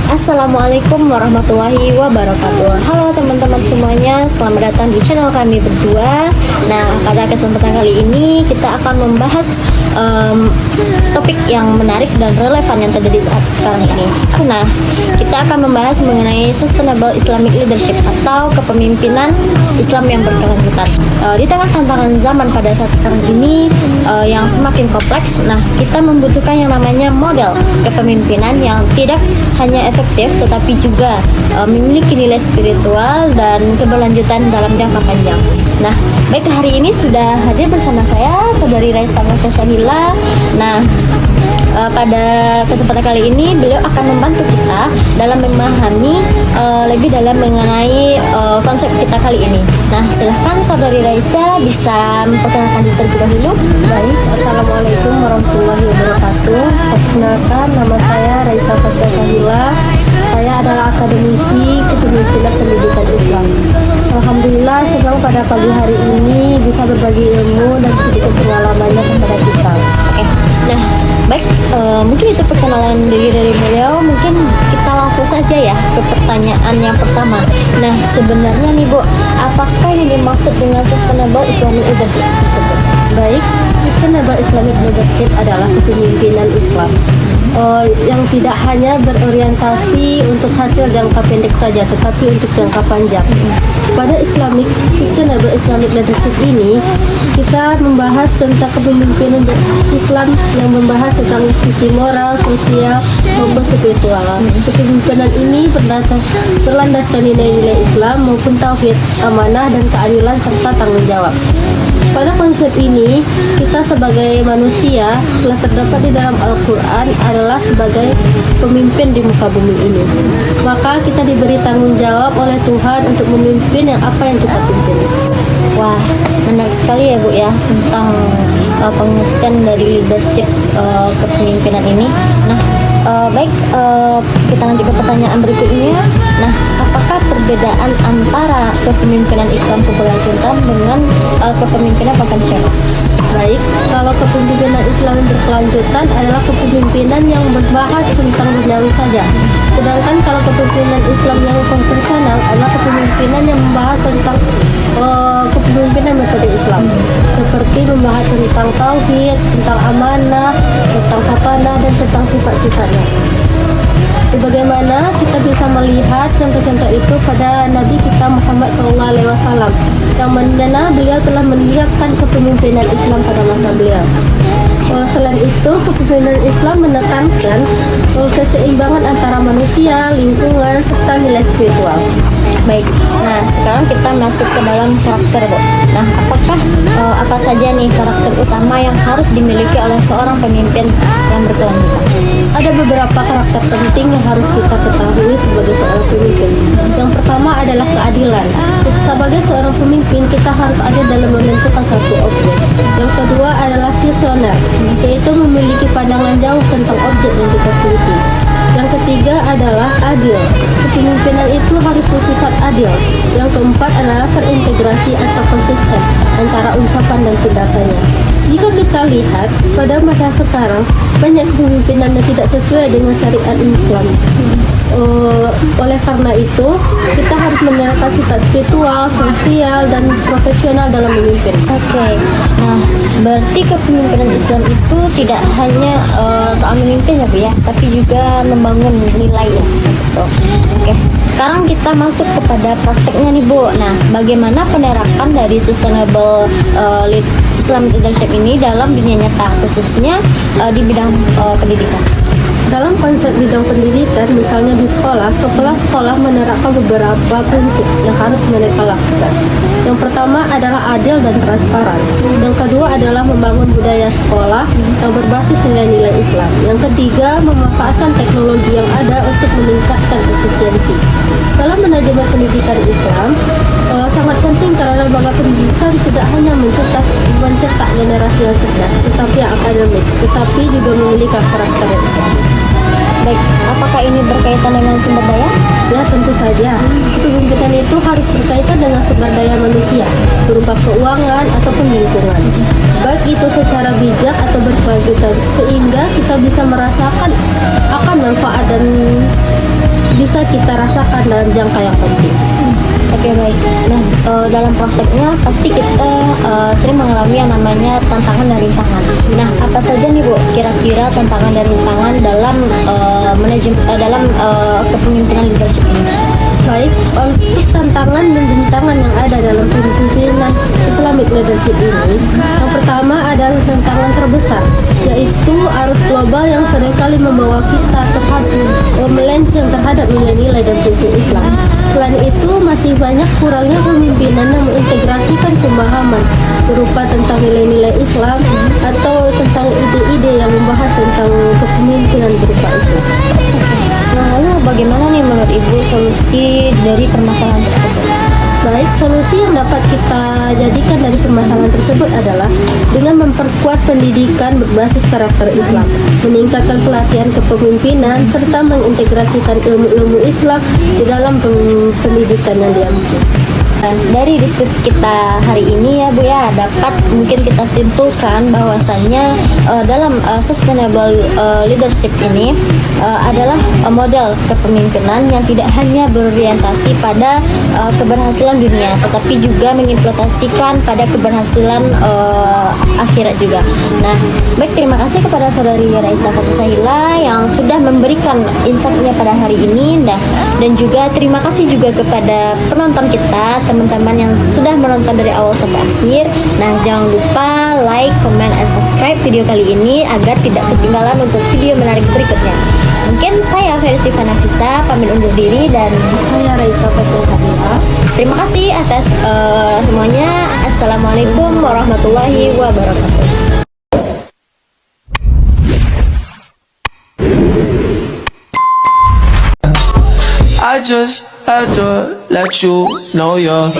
Assalamualaikum warahmatullahi wabarakatuh. Halo teman-teman semuanya, selamat datang di channel kami berdua. Nah, pada kesempatan kali ini kita akan membahas topik yang menarik dan relevan yang terjadi saat sekarang ini. Nah, kita akan membahas mengenai Sustainable Islamic Leadership atau kepemimpinan Islam yang berkelanjutan. Di tengah tantangan zaman pada saat sekarang ini yang semakin kompleks, nah kita membutuhkan yang namanya model kepemimpinan yang tidak hanya efektif tetapi juga memiliki nilai spiritual dan keberlanjutan dalam jangka panjang. Nah, baik, hari ini sudah hadir bersama saya Saudari Raisa Sahila. Nah, pada kesempatan kali ini beliau akan membantu kita dalam memahami lebih dalam mengenai konsep kita kali ini. Nah, silahkan Saudari Raisa bisa memperkenalkan diri terlebih dahulu. Baik, Assalamualaikum warahmatullahi wabarakatuh. Perkenalkan, nama saya Raisa Sahila. Saya adalah akademisi kepemimpinan pendidikan Islam. Alhamdulillah, senang pada pagi hari ini bisa berbagi ilmu dan sedikit pengalamannya kepada kita. Oke, nah baik, mungkin itu perkenalan diri dari beliau. Mungkin kita langsung saja ya ke pertanyaan yang pertama. Nah, sebenarnya nih Bu, apakah yang dimaksud dengan Sustainable Islamic Leadership tersebut? Baik, Sustainable Islamic Leadership adalah kepemimpinan Islam yang tidak hanya berorientasi untuk hasil jangka pendek saja, tetapi untuk jangka panjang. Pada Sustainable Islamic Leadership ini, kita membahas tentang kepemimpinan Islam yang membahas tentang sisi moral, sosial, maupun spiritual. Kepemimpinan ini berlandaskan nilai-nilai Islam maupun tauhid, amanah, dan keadilan serta tanggung jawab. Pada konsep ini, kita sebagai manusia telah terdapat di dalam Al-Quran adalah sebagai pemimpin di muka bumi ini. Maka kita diberi tanggung jawab oleh Tuhan untuk memimpin apa yang kita pimpin. Wah, menarik sekali ya Bu ya tentang pengertian dari leadership kepemimpinan ini. Nah, baik, kita lanjut ke pertanyaan berikutnya. Nah, apakah perbedaan antara kepemimpinan Islam berkelanjutan dengan kepemimpinan konvensional? Baik, kalau kepemimpinan Islam yang berkelanjutan adalah kepemimpinan yang berbahas tentang duniawi saja. Sedangkan kalau kepemimpinan Islam yang konvensional adalah kepemimpinan yang membahas tentang kepemimpinan metode Islam, seperti membahas tentang tauhid, tentang amanah, tentang hafanah, dan tentang sifat-sifatnya. Sebagaimana kita bisa melihat contoh-contoh itu pada Nabi kita Muhammad SAW, yang mana beliau telah menyiapkan kepemimpinan Islam pada masa beliau. Selain itu, kepemimpinan Islam menekankan keseimbangan antara manusia, lingkungan, serta nilai spiritual. Baik, nah sekarang kita masuk ke dalam karakter Bu. Nah, apakah apa saja nih karakter utama yang harus dimiliki oleh seorang pemimpin yang berkelanjutan? Ada beberapa karakter penting yang harus kita ketahui sebagai seorang pemimpin. Yang pertama adalah keadilan. Sebagai seorang pemimpin, kita harus adil dalam menentukan satu objek. Yang kedua adalah visioner, yaitu memiliki pandangan jauh tentang objek yang kita teliti. Yang ketiga adalah adil. Kepemimpinan itu harus bersifat adil. Yang keempat adalah terintegrasi atau konsisten antara ucapan dan tindakannya. Jika kita lihat pada masa sekarang, banyak kepemimpinan yang tidak sesuai dengan syariat Islam. Oleh karena itu, kita harus menyerahkan sifat spiritual, sosial, dan profesional dalam memimpin. Oke, nah berarti kepemimpinan Islam itu tidak hanya soal memimpin ya Bu ya, tapi juga membangun nilai ya. Gitu. Oke, sekarang kita masuk kepada prakteknya nih Bu. Nah, bagaimana penerapan dari Sustainable Islamic Leadership ini dalam dunia nyata, khususnya di bidang pendidikan? Dalam konsep bidang pendidikan, misalnya di sekolah, kepala sekolah menerapkan beberapa prinsip yang harus mereka lakukan. Yang pertama adalah adil dan transparan. Yang kedua adalah membangun budaya sekolah yang berbasis nilai-nilai Islam. Yang ketiga, memanfaatkan teknologi yang ada untuk meningkatkan efisiensi. Dalam manajemen pendidikan Islam, sangat penting karena lembaga pendidikan tidak hanya mencetak generasi yang cerdas, tetapi yang akademik, tetapi juga memiliki karakter Islam. Baik, apakah ini berkaitan dengan sumber daya? Ya, tentu saja. Kepemimpinan itu harus berkaitan dengan sumber daya manusia, berupa keuangan ataupun lingkungan. Baik itu secara bijak atau berkelanjutan, sehingga kita bisa merasakan akan manfaat dan bisa kita rasakan dalam jangka yang penting. Oke, baik. Nah, dalam prakteknya pasti kita sering mengalami yang namanya tantangan dan rintangan. Nah, apa saja nih Bu kira-kira tantangan dan rintangan dalam kepemimpinan leadership ini? Baik, untuk tantangan dan rintangan yang ada dalam kepemimpinan Islamic leadership ini, yang pertama adalah tantangan terbesar, yaitu arus global yang seringkali membawa kita melenceng terhadap nilai-nilai dan prinsip Islam. Selain itu, masih banyak kurangnya pemimpinan yang mengintegrasikan pemahaman berupa tentang nilai-nilai Islam atau tentang ide-ide yang membahas tentang kepemimpinan berupa Islam. Nah, lalu bagaimana nih menurut Ibu solusi dari permasalahan tersebut? Baik, solusi yang dapat kita jadikan dari permasalahan tersebut adalah dengan memperkuat pendidikan berbasis karakter Islam, meningkatkan pelatihan kepemimpinan, serta mengintegrasikan ilmu-ilmu Islam di dalam pendidikan yang diambil. Nah, dari diskusi kita hari ini ya Bu ya, dapat mungkin kita simpulkan bahwasannya dalam sustainable leadership ini adalah model kepemimpinan yang tidak hanya berorientasi pada keberhasilan dunia, tetapi juga mengimplementasikan pada keberhasilan akhirat juga. Nah, baik, terima kasih kepada Saudari Raisa Fasusahila yang sudah memberikan insight-nya pada hari ini. Nah, dan juga terima kasih juga kepada penonton kita, teman-teman yang sudah menonton dari awal sampai akhir. Nah, jangan lupa like, comment, and subscribe video kali ini agar tidak ketinggalan untuk video menarik berikutnya. Mungkin saya Feristy Vanafisa pamit undur diri dan Saya Raisa Fatusahila. terima kasih atas semuanya. Assalamualaikum warahmatullahi wabarakatuh. I just had to let you know you're